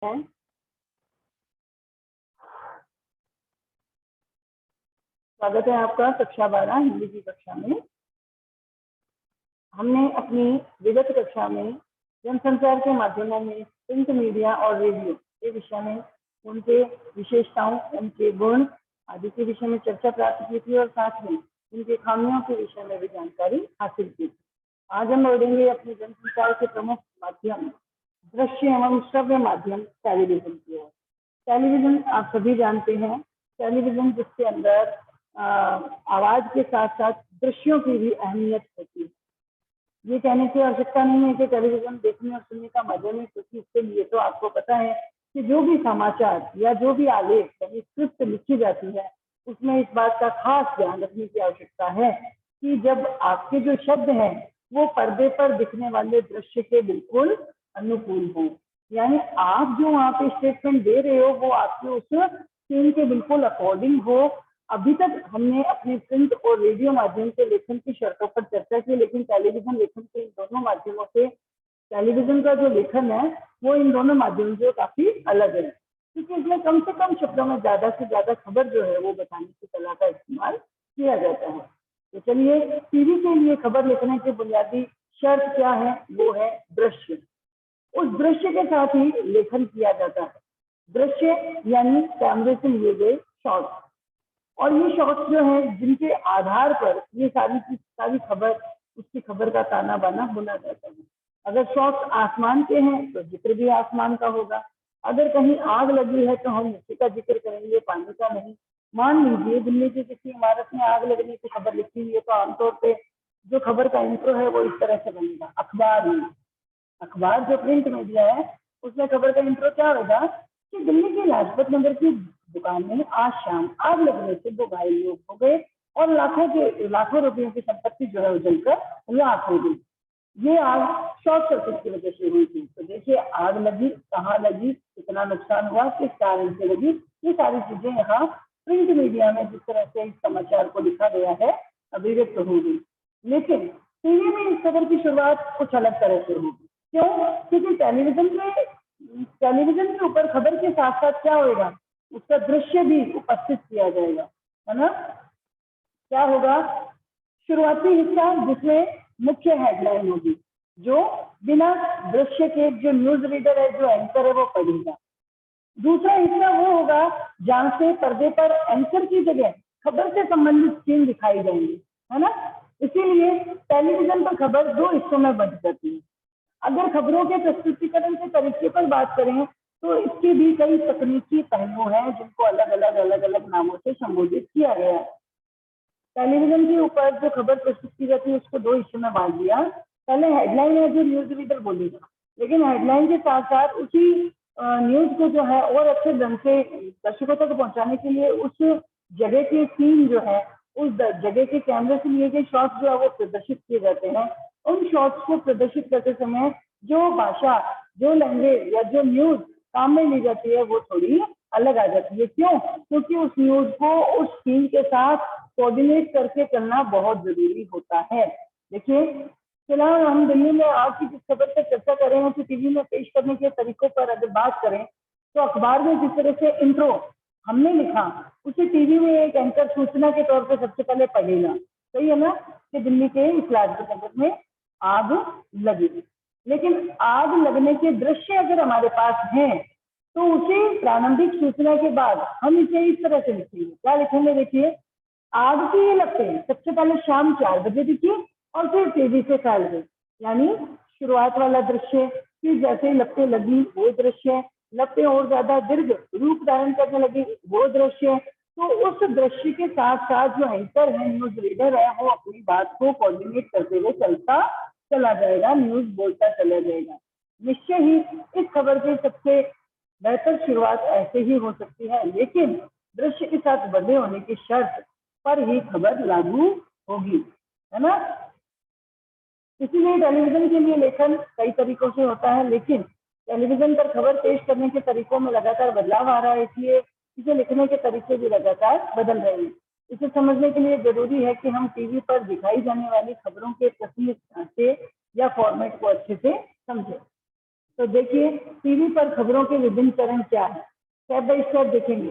हैं। स्वागत है आपका कक्षा 12 हिंदी की कक्षा में। हमने अपनी विगत कक्षा में जनसंचार के माध्यमों में प्रिंट मीडिया और रेडियो के विषय में उनके विशेषताओं, उनके गुण आदि के विषय में चर्चा प्राप्त की थी और साथ में उनके खामियों के विषय में भी जानकारी हासिल की थी। आज हम बढ़ेंगे अपने जनसंचार के प्रमुख माध्यम दृश्य एवं श्रव्य माध्यम टेलीविजन की ओर। टेलीविजन आप सभी जानते हैं, टेलीविजन जिसके अंदर आवाज के साथ साथ दृश्यों की भी अहमियत होती है। ये कहने की आवश्यकता नहीं है कि टेलीविजन देखने और सुनने का मजा नहीं, क्योंकि इसके लिए तो आपको पता है कि जो भी समाचार या जो भी आलेख यानी स्क्रिप्ट लिखी जाती है उसमें इस बात का खास ध्यान रखने की आवश्यकता है कि जब आपके जो शब्द हैं वो पर्दे पर दिखने वाले दृश्य के बिल्कुल अनुकूल हो, यानी आप जो वहाँ पे स्टेटमेंट दे रहे हो वो आपके उस सीन के बिल्कुल अकॉर्डिंग हो। अभी तक हमने अपने प्रिंट और रेडियो माध्यम से लेखन की शर्तों पर चर्चा की, लेकिन टेलीविजन लेखन के इन दोनों माध्यमों से टेलीविजन का जो लेखन है वो इन दोनों माध्यमों से काफी अलग है, क्योंकि इसमें कम से कम शब्दों में ज्यादा से ज्यादा खबर जो है वो बताने की कला का इस्तेमाल किया जाता है। तो चलिए, टीवी के लिए खबर लिखने की बुनियादी शर्त क्या है, वो है दृश्य। उस दृश्य के साथ ही लेखन किया जाता है। दृश्य यानी कैमरे से लिए गए शॉट्स, और ये शॉट्स जो है जिनके आधार पर ये सारी खबर, उसकी खबर का ताना बाना बुना जाता है। अगर शॉट्स आसमान के हैं तो जिक्र भी आसमान का होगा। अगर कहीं आग लगी है तो हम उसी का जिक्र करेंगे, पानी का नहीं। मान लीजिए दिल्ली की किसी इमारत में आग लगने की खबर लिखी हुई है तो आमतौर पे जो खबर का इंट्रो है वो इस तरह से बनेगा, अखबार में। अखबार जो प्रिंट मीडिया है उसमें खबर का इंट्रो क्या होगा कि दिल्ली के लाजपत नगर की दुकान में आज शाम आग लगने से 2 घायल लोग हो गए और लाखों रुपयों की संपत्ति जो है उजलकर राख हो गई। ये आग शॉर्ट सर्किट की वजह से हुई थी। तो देखिए, आग लगी, कहाँ लगी, कितना नुकसान हुआ, किस कारण से लगी, ये सारी चीजें यहाँ प्रिंट मीडिया में जिस तरह से इस समाचार को लिखा गया है अभिव्यक्त होगी। लेकिन टीवी में इस खबर की शुरुआत कुछ अलग तरह से होगी। क्यों? क्योंकि टेलीविजन के ऊपर खबर के साथ साथ क्या होगा, उसका दृश्य भी उपस्थित किया जाएगा, है ना। क्या होगा? शुरुआती हिस्सा जिसमें मुख्य हेडलाइन होगी, जो बिना दृश्य के जो न्यूज रीडर है, जो एंकर है, वो पढ़ेगा। दूसरा हिस्सा वो होगा जहां से पर्दे पर एंकर की जगह खबर से संबंधित सीन दिखाई जाएंगे, है ना। इसीलिए टेलीविजन पर खबर 2 हिस्सों में बंट जाती है। अगर खबरों के प्रस्तुतिकरण के तरीके पर बात करें तो इसके भी कई तकनीकी पहलू हैं जिनको अलग अलग नामों से संबोधित किया गया है। टेलीविजन के ऊपर जो खबर प्रस्तुत की जाती है उसको 2 हिस्सों में बांट दिया। पहले हेडलाइन है जो न्यूज रीडर बोलेगा, लेकिन हेडलाइन के साथ साथ उसी न्यूज को जो है और अच्छे ढंग से दर्शकों तक पहुंचाने के लिए उस जगह के सीन जो है, उस जगह के कैमरे से लिए गए शॉट्स जो है वो प्रदर्शित किए जाते हैं। उन शॉट्स को प्रदर्शित करते समय जो भाषा, जो लैंग्वेज या जो न्यूज काम में ली जाती है वो थोड़ी अलग आ जाती है। क्यों? क्योंकि उस न्यूज को उस सीन के साथ कोऑर्डिनेट करके चलना बहुत जरूरी होता है। देखिए, फिलहाल हम दिल्ली में आग की जिस खबर पर चर्चा कर रहे हैं तो टीवी में पेश करने के तरीकों पर अगर बात करें तो अखबार में जिस तरह से इंट्रो हमने लिखा उसे टीवी में एक एंकर सूचना के तौर पर सबसे पहले पढ़ेगा। सही है ना, कि दिल्ली के इस लाजपत नगर में आग लगी। लेकिन आग लगने के दृश्य अगर हमारे पास हैं तो उसे प्रारंभिक सूचना के बाद हम इसे इस तरह से लिखेंगे। क्या लिखेंगे? देखिए, आग की ये लपटें सबसे पहले शाम 4 बजे दिखी और फिर तेजी से फैल गई, यानी शुरुआत वाला दृश्य, फिर जैसे लपटें लगी वो दृश्य, लपटें और ज्यादा दीर्घ रूप धारण करने लगी वो दृश्य। तो उस दृश्य के साथ साथ जो एंकर है, न्यूज रीडर है, वो अपनी बात को कोऑर्डिनेट करते हुए चलता चला जाएगा, न्यूज बोलता चला जाएगा। निश्चय ही इस खबर की सबसे बेहतर शुरुआत ऐसे ही हो सकती है, लेकिन दृश्य के साथ बंधे होने की शर्त पर ही खबर लागू होगी, है ना। इसीलिए टेलीविजन के लिए लेखन कई तरीकों से होता है, लेकिन टेलीविजन पर खबर पेश करने के तरीकों में लगातार बदलाव आ रहा है, इसलिए इसे लिखने के तरीके भी लगातार बदल रहे हैं। इसे समझने के लिए जरूरी है कि हम टीवी पर दिखाई जाने वाली खबरों के तस्वीर ढांचे या फॉर्मेट को अच्छे से समझें। तो देखिए टीवी पर खबरों के विभिन्न चरण क्या है, स्टेप बाय स्टेप देखेंगे।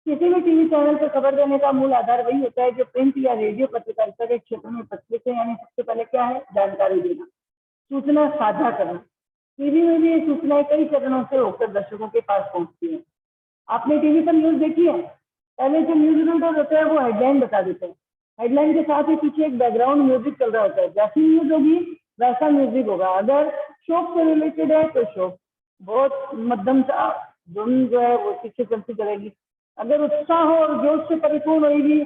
किसी भी टीवी चैनल पर खबर देने का मूल आधार वही होता है जो प्रिंट या रेडियो पत्रकारिता के क्षेत्र में प्रचलित है, यानी सबसे पहले क्या है, जानकारी देना, सूचना साझा करना। टीवी में भी ये सूचनाएं कई चरणों से होकर दर्शकों के पास पहुंचती है। आपने टीवी पर न्यूज देखी है, पहले जो न्यूज रीडर होते हैं वो हेडलाइन बता देते हैं, हेडलाइन के साथ ही पीछे एक बैकग्राउंड म्यूजिक चल रहा होता है, जैसी न्यूज होगी वैसा म्यूजिक होगा। अगर शोक से रिलेटेड है तो शोक, बहुत मध्यम सा धुन जो है वो पीछे चलती चलेगी। अगर उत्साह और जोश से परिपूर्ण होगी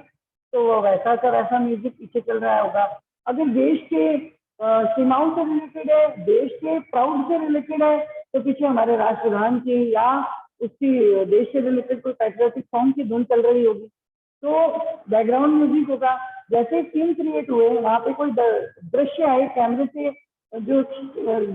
तो वो वैसा का वैसा म्यूजिक पीछे चल रहा होगा। अगर देश के सीमाओं से रिलेटेड है, देश के प्राउड से रिलेटेड है, तो पीछे हमारे राष्ट्रगान की या उसकी देश से रिलेटेड कोई पैट्रियोटिक सॉन्ग की धुन चल रही होगी, तो बैकग्राउंड म्यूजिक होगा। जैसे सीन क्रिएट हुए, वहां पे कोई दृश्य आए, कैमरे से जो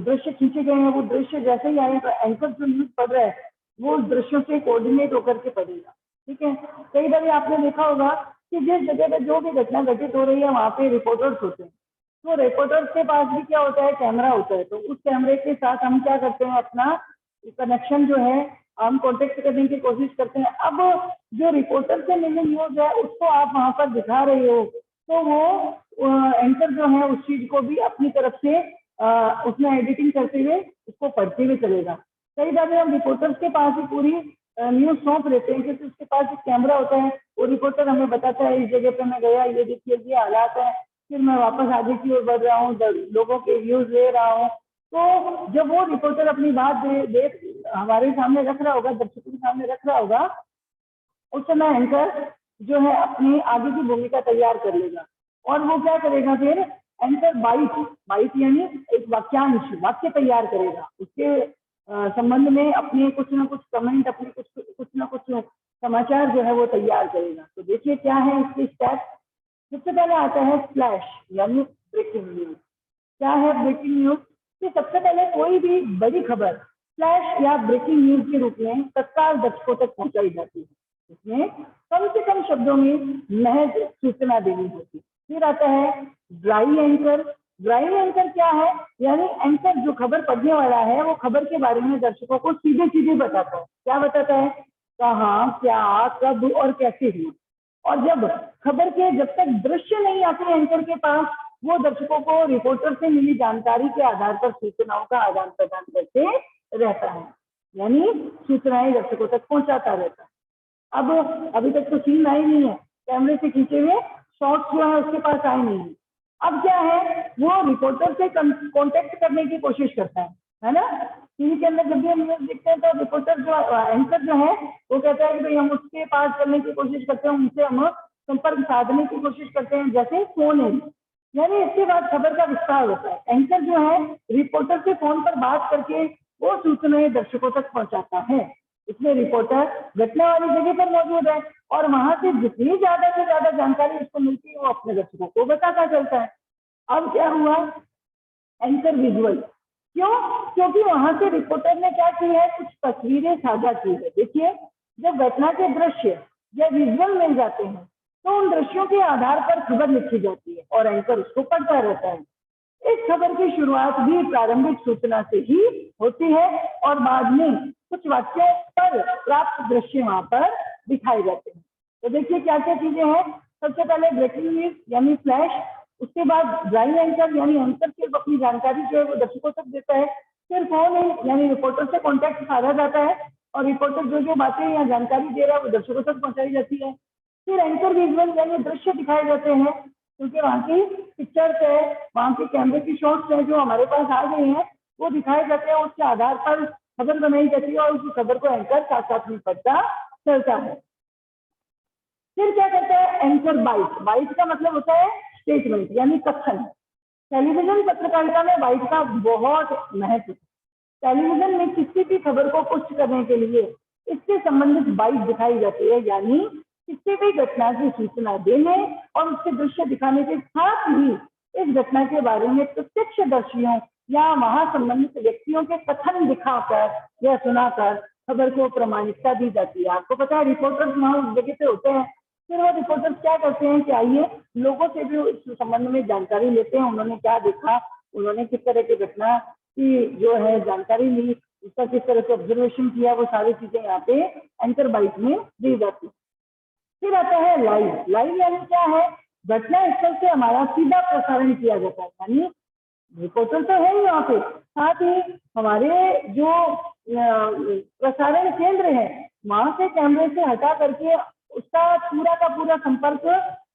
दृश्य खींचे गए हैं वो दृश्य जैसे ही आए तो एंकर जो न्यूज पढ़ रहा है वो दृश्यों से कोऑर्डिनेट होकर के पढ़ेगा। ठीक है, कई बार आपने देखा होगा कि जिस जगह पे जो भी घटना घटित हो रही है वहां पे रिपोर्टर्स होते हैं, तो रिपोर्टर्स के पास भी क्या होता है, कैमरा होता है। तो उस कैमरे के साथ हम क्या करते हैं, अपना कनेक्शन जो है हम कॉन्टेक्ट करने की कोशिश करते हैं। अब जो रिपोर्टर से मिली न्यूज है उसको आप वहां पर दिखा रहे हो, तो वो एंकर जो है उस चीज को भी अपनी तरफ से उसमें एडिटिंग करते हुए उसको पढ़ते हुए चलेगा। कई बार हम रिपोर्टर्स के पास ही पूरी न्यूज सौंप लेते हैं, क्योंकि उसके पास एक कैमरा होता है, वो रिपोर्टर हमें बताता है इस जगह पे मैं गया, ये देखिए ये हालात है, फिर मैं वापस आगे की ओर बढ़ रहा हूँ, लोगों के व्यूज ले रहा हूँ। तो जब वो रिपोर्टर अपनी बात हमारे सामने रख रहा होगा, दर्शकों के सामने रख रहा होगा, उस समय एंकर जो है अपनी आगे की भूमिका तैयार कर लेगा। और वो क्या करेगा, फिर एंकर बाइट यानी एक वाक्यांश, वाक्य तैयार करेगा, उसके संबंध में अपने कुछ ना कुछ कमेंट, अपने कुछ ना कुछ समाचार जो है वो तैयार करेगा। तो देखिए क्या है इसके स्टेप। सबसे पहले आता है फ्लैश यानी ब्रेकिंग न्यूज। क्या है ब्रेकिंग न्यूज, कि सबसे पहले कोई भी बड़ी खबर फ्लैश या ब्रेकिंग न्यूज के रूप में तत्काल दर्शकों तक पहुंचाई जाती है। इसमें कम से कम शब्दों में महज सूचना देनी होती है। फिर आता है ड्राई एंकर। ड्राई एंकर क्या है, यानी एंकर जो खबर पढ़ने वाला है वो खबर के बारे में दर्शकों को सीधे सीधे बताता है। क्या बताता है, कहाँ, क्या, कब और कैसे हुआ। और जब खबर के जब तक दृश्य नहीं आते एंकर के पास, वो दर्शकों को रिपोर्टर से मिली जानकारी के आधार पर सूचनाओं का आदान प्रदान करते रहता है, यानी सूचनाएं दर्शकों तक पहुंचाता रहता है। अब अभी तक तो सीन आई नहीं है, कैमरे से खींचे हुए शॉट्स जो है उसके पास आए नहीं है। अब क्या है, वो रिपोर्टर से कांटेक्ट करने की कोशिश करता है ना। टीवी के अंदर जब भी हम न्यूज देखते हैं तो रिपोर्टर जो एंकर जो है वो कहता है कि भाई हम उसके पास करने की कोशिश करते हैं, उनसे हम संपर्क साधने की कोशिश करते हैं, जैसे फोन है। यानी इसके बाद खबर का विस्तार होता है। एंकर जो है रिपोर्टर से फोन पर बात करके वो सूचनाएं दर्शकों तक पहुंचाता है। इसमें रिपोर्टर घटना वाली जगह पर मौजूद है और वहां से जितनी ज्यादा से ज्यादा जानकारी उसको मिलती है वो अपने दर्शकों को बताता चलता है। अब क्या हुआ, एंकर विजुअल। क्यों, क्योंकि वहां से रिपोर्टर ने क्या की है, कुछ तस्वीरें साझा की है। देखिए जब घटना के दृश्य या विजुअल मिल जाते हैं तो उन दृश्यों के आधार पर खबर लिखी जाती है और एंकर उसको पढ़ता रहता है। इस खबर की शुरुआत भी प्रारंभिक सूचना से ही होती है और बाद में कुछ वाक्यों पर प्राप्त दृश्य वहां पर दिखाए जाते हैं। तो देखिए क्या क्या चीजें हैं। सबसे पहले ब्रेकिंग न्यूज यानी फ्लैश, उसके बाद ड्राई एंकर यानी एंकर सिर्फ अपनी जानकारी जो है वो दर्शकों तक देता है। फिर फोन यानी रिपोर्टर से कॉन्टेक्ट साधा जाता है और रिपोर्टर जो जो बातें या जानकारी दे रहा है वो दर्शकों तक पहुंचाई जाती है। फिर एंकर विजुअल यानी दृश्य दिखाए जाते हैं, क्योंकि वहाँ की पिक्चर्स है, वहाँ के कैमरे की शॉट्स है जो हमारे पास आ गए हैं वो दिखाए जाते हैं। उसके आधार पर खबर बनाई जाती है और उस खबर को एंकर साथ साथ में पढ़ता चलता है। फिर क्या करता है एंकर, बाइट। बाइट का मतलब होता है स्टेटमेंट यानी कथन। टेलीविजन पत्रकारिता में बाइट का बहुत महत्व है। टेलीविजन में किसी भी खबर को पुष्ट करने के लिए इससे संबंधित बाइट दिखाई जाती है, यानी किसी भी घटना की सूचना देने और उसके दृश्य दिखाने के साथ ही इस घटना के बारे में प्रत्यक्षदर्शियों या वहां संबंधित व्यक्तियों के कथन दिखाकर या सुनाकर खबर को प्रमाणिकता दी जाती है। आपको पता है रिपोर्टर्स वहां उस जगह पे होते हैं, फिर वो रिपोर्टर्स क्या करते हैं कि आइए लोगों से भी इस संबंध में जानकारी लेते हैं, उन्होंने क्या देखा, उन्होंने किस तरह की घटना की जो है जानकारी ली उसका किस तरह से ऑब्जर्वेशन किया, वो सारी चीजें यहाँ पे एंकर बाइट में दी जाती है। फिर आता है लाइव। लाइव यानी क्या है, घटना स्थल से हमारा सीधा प्रसारण किया जाता है, यानी रिपोर्टर तो है ही वहाँ पे, साथ ही हमारे जो प्रसारण केंद्र है वहां से कैमरे से हटा करके उसका पूरा का पूरा संपर्क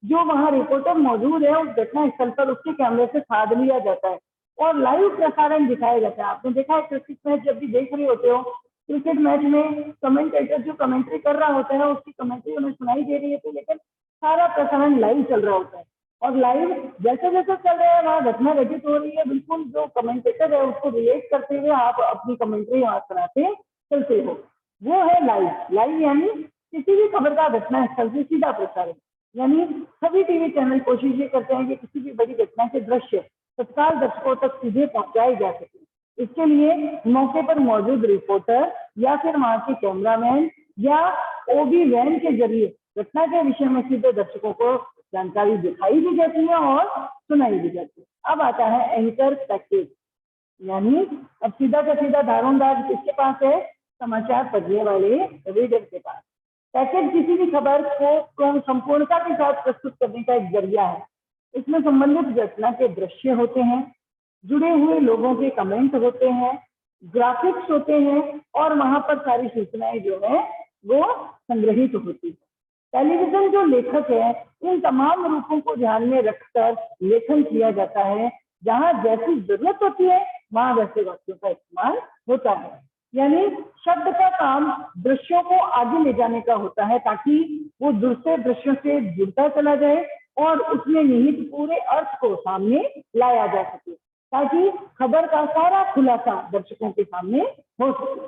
जो वहाँ रिपोर्टर मौजूद है उस घटना स्थल पर उसके कैमरे से साध लिया जाता है और लाइव प्रसारण दिखाया जाता है। आपने देखा है क्रिकेट मैच जब भी देख रहे होते हो, क्रिकेट मैच में कमेंटेटर जो कमेंट्री कर रहा होता है उसकी कमेंट्री उन्हें सुनाई दे रही है, लेकिन सारा प्रसारण लाइव चल रहा होता है और लाइव जैसे जैसे चल रहा है वहाँ घटना घटित हो रही है, बिल्कुल जो कमेंटेटर है उसको रिलेट करते हुए आप अपनी कमेंट्री वहाँ सुनाते चलते हो, वो है लाइव। लाइव यानी किसी भी खबर का घटना स्थल से सीधा प्रसारण, यानी सभी टीवी चैनल कोशिश ये करते हैं कि किसी भी बड़ी घटना के दृश्य तत्काल दर्शकों तक सीधे पहुंचाए जा सके। इसके लिए मौके पर मौजूद रिपोर्टर या फिर वहां के कैमरामैन या ओबी वैन के जरिए घटना के विषय में सीधे दर्शकों को जानकारी दिखाई भी जाती है और सुनाई भी जाती है। अब आता है एंकर पैकेज, यानी अब सीधा का सीधा दारोमदार किसके पास है, समाचार पढ़ने वाले रीडर के पास। पैकेज किसी भी खबर को संपूर्णता के साथ प्रस्तुत करने का एक जरिया है। इसमें संबंधित घटना के दृश्य होते हैं, जुड़े हुए लोगों के कमेंट होते हैं, ग्राफिक्स होते हैं और वहां पर सारी सूचनाएं जो है वो संग्रहित होती है। टेलीविजन जो लेखक है इन तमाम रूपों को ध्यान में रखकर लेखन किया जाता है, जहां जैसी जरूरत होती है वहां वैसे वाक्यों का इस्तेमाल होता है। यानी शब्द का काम दृश्यों को आगे ले जाने का होता है ताकि वो दूसरे दृश्यों से जुड़ता चला जाए और उसमें निहित पूरे अर्थ को सामने लाया जा सके, ताकि खबर का सारा खुलासा दर्शकों के सामने हो सके।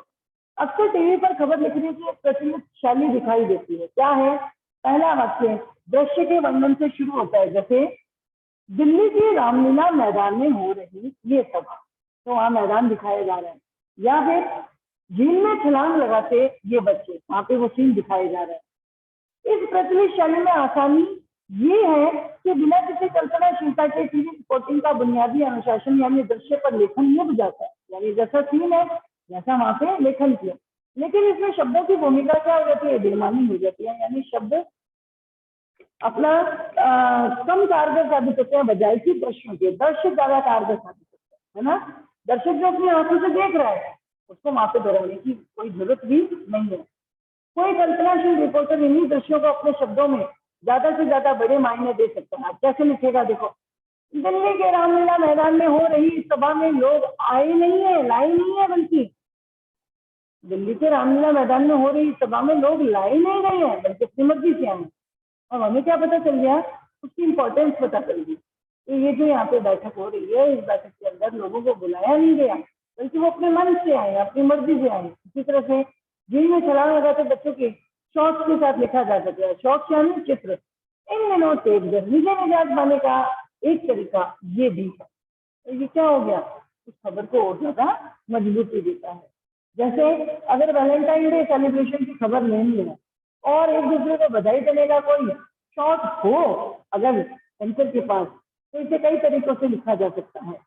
अक्सर टीवी पर खबर लिखने की एक प्रचलित शैली दिखाई देती है। क्या है, पहला वाक्य दृश्य के वर्णन से शुरू होता है, जैसे दिल्ली के रामलीला मैदान में हो रही ये सभा, तो वहां मैदान दिखाया जा रहा है, या फिर झील में छलांग लगाते ये बच्चे, वहां पे वो सीन दिखाए जा रहे हैं। इस प्रचलित शैली में आसानी ये है कि बिना किसी कल्पनाशीलता के टीवी रिपोर्टिंग का बुनियादी अनुशासन यानी दृश्य पर लेखन निभ जाता है, यानी जैसा सीन है जैसा वहां पे लेखन किया, लेकिन इसमें शब्दों की भूमिका क्या हो जाती है, बेमानी हो जाती है, यानी शब्द अपना कम कारगर साबित होते हैं बजाय की दृश्यों के। दृश्य ज्यादा कारगर साबित होते हैं, है ना। दर्शक जो अपनी आंखों से देख रहा है उसको वहां पे दोहराने की कोई जरूरत भी नहीं है। कोई कल्पनाशील रिपोर्टर इन्हीं दृश्यों को अपने शब्दों में ज्यादा से ज्यादा बड़े मायने दे सकता है। कैसे लिखेगा, देखो, दिल्ली के रामलीला मैदान में हो रही इस सभा में लोग आए नहीं है, लाए नहीं है, बल्कि दिल्ली के रामलीला मैदान में हो रही इस सभा में लोग लाए नहीं गए हैं, बल्कि अपनी मर्जी से आए। और हमें क्या पता चल गया, उसकी इंपॉर्टेंस पता चल गई। तो ये जो यहाँ पे बैठक हो रही है, इस बैठक के अंदर लोगों को बुलाया नहीं गया, बल्कि वो अपने मन से आए, अपनी मर्जी से आए। इसी तरह से झील में छलांग लगाते बच्चों के शॉर्ट्स के साथ लिखा जा सकता है। शॉर्ट्स यानी चित्र। इन दिनों तेज गर्मी से निजात पाने का एक तरीका ये भी है। तो ये क्या हो गया, उस खबर को और ज्यादा मजबूती देता है। जैसे अगर वैलेंटाइन डे सेलिब्रेशन की खबर नहीं है और एक दूसरे को बधाई देने का कोई शॉर्ट हो अगर एंकर के पास, तो इसे कई तरीकों से लिखा जा सकता है।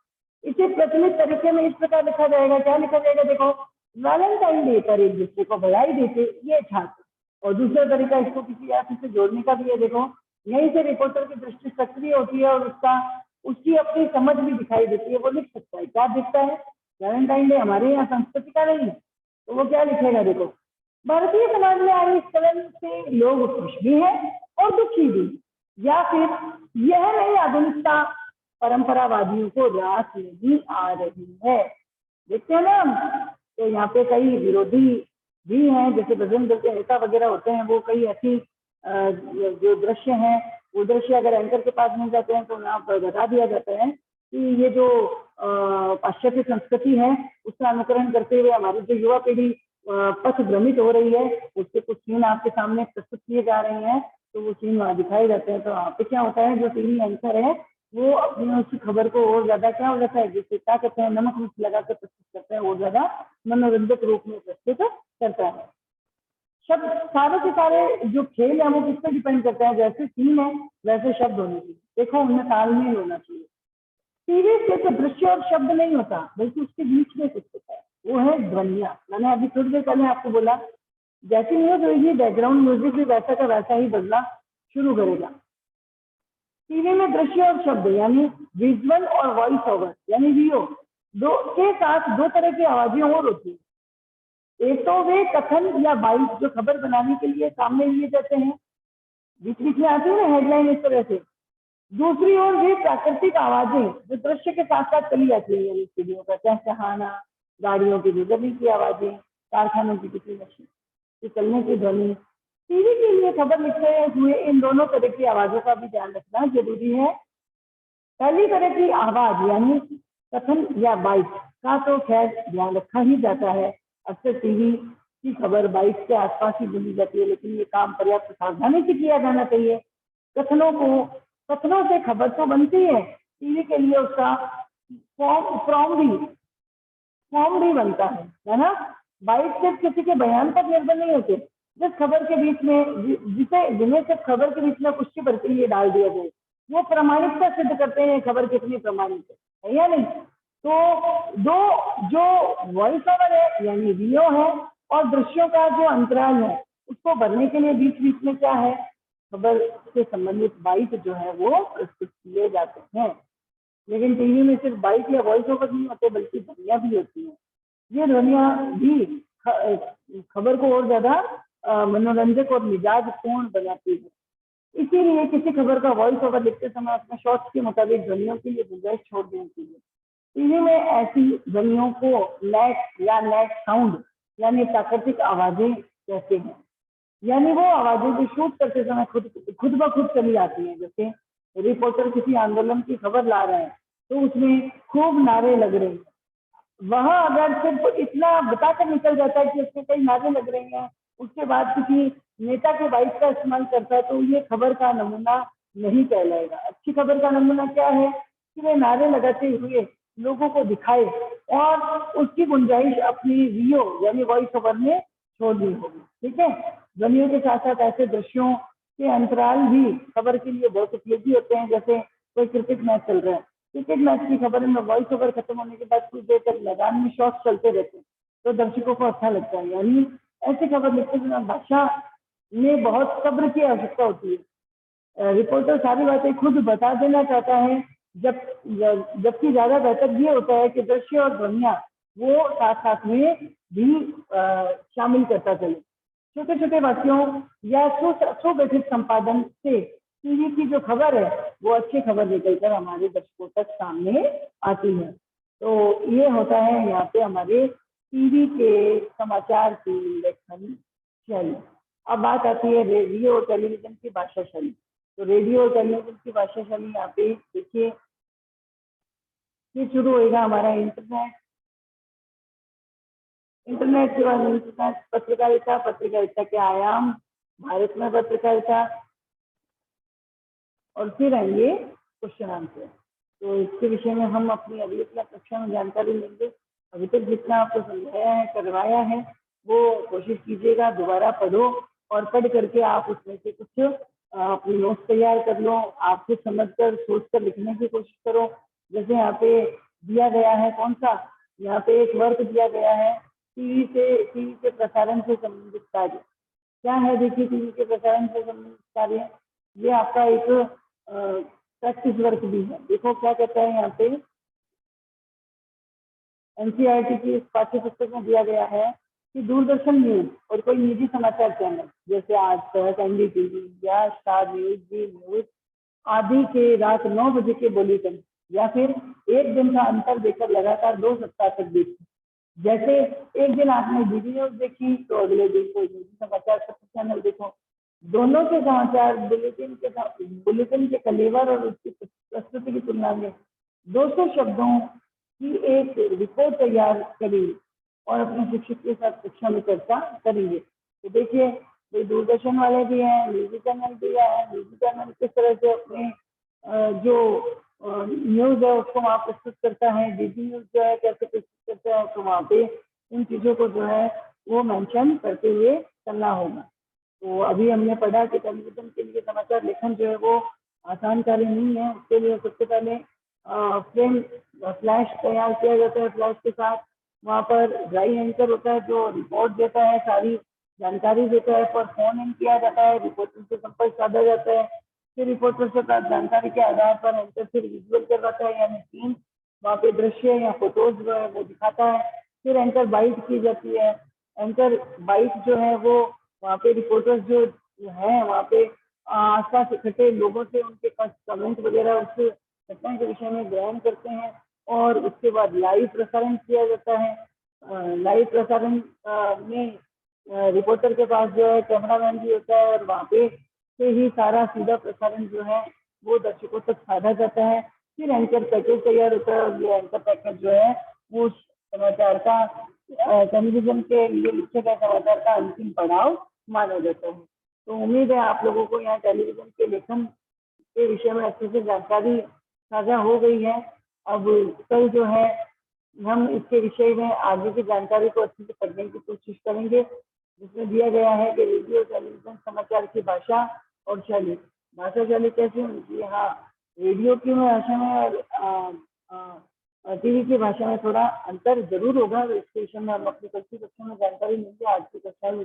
इसे प्रचलित तरीके में इस प्रकार लिखा जाएगा, क्या लिखा जाएगा, देखो, वैलेंटाइन डे पर एक दूसरे को बधाई देते ये छात्र। और दूसरा तरीका इसको किसी ऐप से जोड़ने का भी है, देखो, यहीं से रिपोर्टर की दृष्टि सक्रिय होती है और उसकी अपनी समझ भी दिखाई देती है। वो लिख सकता है, क्या दिखता है, वैलेंटाइन डे हमारे यहाँ संस्कृति का नहीं है, तो वो क्या लिखेगा, देखो, भारतीय समाज में आई इस कलम से लोग खुश भी हैं और दुखी भी, या फिर यह नई आधुनिकता परंपरावादियों को रास नहीं आ रही है। देखते हैं ना हम, तो यहाँ पे कई विरोधी भी हैं, जैसे बजरंग दल के नेता वगैरह होते हैं, वो कई ऐसी जो दृश्य हैं, वो दृश्य अगर एंकर के पास मिल जाते हैं तो यहाँ पर बता दिया जाता है कि ये जो पाश्चात्य संस्कृति है उसका अनुकरण करते हुए हमारी जो युवा पीढ़ी पथ भ्रमित हो रही है, उसके कुछ सीन आपके सामने प्रस्तुत किए जा रहे हैं, तो वो सीन वहाँ दिखाए जाते हैं। तो वहाँ पे क्या होता है, जो टीवी एंकर है वो अपनी उस खबर को और ज्यादा क्या हो जाता है, जिससे क्या कहते हैं, नमक मिर्च लगा के प्रस्तुत करता है, और ज्यादा मनोरंजक रूप में प्रस्तुत करता है। शब्द सारे के सारे जो खेल है वो किस पे डिपेंड करता है, जैसे सीन है वैसे शब्द होने चाहिए। देखो, उनमें तालमेल होना चाहिए। टीवी सिर्फ दृश्य और शब्द नहीं होता, बल्कि उसके बीच में कुछ होता है। वो है ध्वनिया। मैंने अभी थोड़ी देर पहले आपको बोला जैसी न्यूज होगी बैकग्राउंड म्यूजिक भी वैसा का वैसा ही बदलना शुरू करेगा। टीवी में दृश्य और शब्द यानी विजुअल और वॉइस ओवर यानी वीओ दो के साथ दो तरह की आवाजें और होती है। एक तो वे कथन या बाइट जो खबर बनाने के लिए सामने लिए जाते हैं, बीच बीच में आती है ना हेडलाइन इस तरह से। दूसरी ओर ये प्राकृतिक आवाजें जो दृश्य के साथ साथ चली जाती है, यानी चिड़ियों का चहचहाना, गाड़ियों की गुजरने की आवाजें, कारखानों की किसी मशीन के चलने की ध्वनि। टीवी के लिए खबर लिखते हुए इन दोनों तरह की आवाजों का भी ध्यान रखना जरूरी है। पहली तरह की आवाज यानी कथन या बाइट का तो खैर ध्यान रखा ही जाता है। अक्सर टीवी की खबर बाइट के आसपास ही बोली जाती है, लेकिन ये काम पर्याप्त सावधानी से किया जाना चाहिए। कथनों से खबर तो बनती है, टीवी के लिए उसका फॉर्म भी बनता है ना। बाइट सिर्फ किसी के बयान पर निर्भर नहीं होते, जिस खबर के बीच में जिन्हें सिर्फ खबर के बीच में पुष्टि भर के लिए डाल दिया जाए वो प्रमाणिकता सिद्ध करते हैं खबर कितनी प्रमाणित है या नहीं। तो जो वॉइस ओवर है यानी वीडियो है और दृश्यों का जो अंतराल है उसको भरने के लिए बीच बीच में क्या है, खबर से संबंधित बाइट जो है वो प्रस्तुत किए जाते हैं। लेकिन टीवी में सिर्फ बाइट या वॉइस ओवर नहीं होते बल्कि ध्वनिया भी होती है। ये ध्वनिया भी खबर को और ज्यादा मनोरंजक और मिजाज पूर्ण बनाती है। इसीलिए किसी खबर का वॉइस ओवर लिखते समय अपने शॉर्ट्स के मुताबिक ध्वनियों के लिए गुंजाइश छोड़ देनी चाहिए। टीवी में ऐसी ध्वनियों को नेट साउंड यानी प्राकृतिक आवाजें कहते हैं। यानी वो आवाजें जो शूट करते समय खुद ब खुद चली आती हैं। जैसे रिपोर्टर किसी आंदोलन की खबर ला रहे हैं तो उसमें खूब नारे लग रहे हैं, वहां अगर सिर्फ इतना बताकर निकल जाता है कि उसमें कई नारे लग रही हैं, उसके बाद किसी नेता के बाइक का इस्तेमाल करता है तो ये खबर का नमूना नहीं कहलाएगा। अच्छी खबर का नमूना क्या है कि वे नारे लगाते हुए लोगों को दिखाए और उसकी गुंजाइश अपनी वीओ यानी वॉइस ओवर में छोड़नी होगी। ठीक है, ध्वनियों के साथ साथ ऐसे दृश्यों के अंतराल भी खबर के लिए बहुत उपयोगी होते हैं। जैसे कोई क्रिकेट मैच चल रहा है, क्रिकेट मैच की खबर में वॉइस ओवर खत्म होने के बाद कुछ देर तक मैदान में शॉट्स चलते रहते हैं तो दर्शकों को अच्छा लगता है। यानी ऐसी खबर लिखते समय भाषा में बहुत सब्र की आवश्यकता होती है। रिपोर्टर सारी बातें खुद बता देना चाहता है, जबकि ज्यादा बेहतर ये होता है कि दृश्य और ध्वनिया वो साथ साथ में भी शामिल करता चले। छोटे छोटे वाक्यों या सुगठित संपादन से टीवी की जो खबर है वो अच्छी खबर निकलकर हमारे दर्शकों तक सामने आती है। तो ये होता है यहाँ पे हमारे टीवी के समाचार की लेखन शैली। अब बात आती है रेडियो और टेलीविजन की भाषा शैली। तो रेडियो और टेलीविजन की भाषा शैली यहाँ पे देखिए, ये शुरू होगा हमारा इंटरनेट के बाद इंटरनेट, पत्रकारिता के आयाम, भारत में पत्रकारिता, और फिर आएंगे क्वेश्चन आंसर। तो इसके विषय में हम अपनी अगली कक्षा में जानकारी लेंगे। अभी तक जितना आपको समझाया है करवाया है वो कोशिश कीजिएगा, दोबारा पढ़ो और पढ़ करके आप उसमें से कुछ अपनी नोट्स तैयार कर लो। आप कुछ समझ कर सोच कर लिखने की कोशिश करो। जैसे यहाँ पे दिया गया है कौन सा, यहाँ पे एक वर्क दिया गया है टीवी के प्रसारण से संबंधित कार्य। क्या है देखिए, टीवी के प्रसारण से संबंधित कार्य, ये आपका एक प्रैक्टिस वर्क भी है। देखो क्या कहता है यहाँ पे, एनसीईआरटी की इस पाठ्य पुस्तक में दिया गया है कि दूरदर्शन न्यूज और कोई निजी समाचार चैनल जैसे आज तक, एनडीटीवी या स्टार न्यूज, जी न्यूज आदि के रात 9 बजे के बुलेटिन या फिर एक दिन का अंतर देकर लगातार 2 सप्ताह तक देखी। जैसे एक दिन आपने डीडी न्यूज देखी तो अगले दिन कोई निजी समाचार चैनल देखो। दोनों के समाचार बुलेटिन के कलेवर और उसकी प्रस्तुति की तुलना में 200 शब्दों की एक रिपोर्ट तैयार करेंगे और अपने शिक्षक के साथ कक्षा में चर्चा करेंगे। तो देखिए, ये दूरदर्शन वाले भी हैं, निजी चैनल भी है, निजी चैनल किस तरह से अपने जो न्यूज है उसको वहाँ प्रस्तुत करता है, डीडी न्यूज जो है कैसे प्रस्तुत करता है, तो वहाँ पे इन चीजों को जो है वो मेंशन करते हुए चलना होगा। तो अभी हमने पढ़ा कि टेलीविजन के लिए समाचार लेखन जो है वो आसान कार्य नहीं है। उसके लिए सबसे पहले फ्रेम फ्लैश तैयार किया जाता है, फ्लैश के साथ वहाँ पर ड्राई एंकर होता है जो रिपोर्ट देता है, सारी जानकारी देता है, पर फोन इन किया जाता है, रिपोर्टर से संपर्क साधा जाता है, फिर रिपोर्टर से प्राप्त जानकारी के आधार पर एंकर फिर विजुअल करवाता है, यानी सीन वहाँ पे दृश्य या फोटोज जो है वो दिखाता है, फिर एंकर बाइट की जाती है। एंकर बाइट जो है वो वहाँ पे रिपोर्टर्स जो है वहाँ पे आसपास इकट्ठे लोगों से उनके पास कमेंट वगैरह उस घटना के विषय में बयान करते हैं और उसके बाद लाइव प्रसारण किया जाता है। लाइव प्रसारण में रिपोर्टर के पास जो है कैमरामैन भी होता है और वहाँ पे से ही सारा सीधा प्रसारण जो है वो दर्शकों तक साधा जाता है। फिर एंकर पैकेज तैयार होता है और ये एंकर पैकेज जो है वो समाचार का टेलीविजन के लिए लिखे गए समाचार का अंतिम पड़ाव माना जाता है। तो उम्मीद है आप लोगों को यहाँ टेलीविजन के लेखन के विषय में अच्छे से जानकारी साझा हो गई है। अब कल जो है हम इसके विषय में आगे की जानकारी को अच्छे से पढ़ने की कोशिश करेंगे, जिसमें दिया गया है कि रेडियो टेलीविजन समाचार की भाषा और शैली। भाषा शैली कैसी होती है? हाँ, रेडियो की भाषा में और टीवी की भाषा में थोड़ा अंतर जरूर होगा। इसके विषय में हम अपनी कक्षा में जानकारी लेंगे। आज की कक्षा में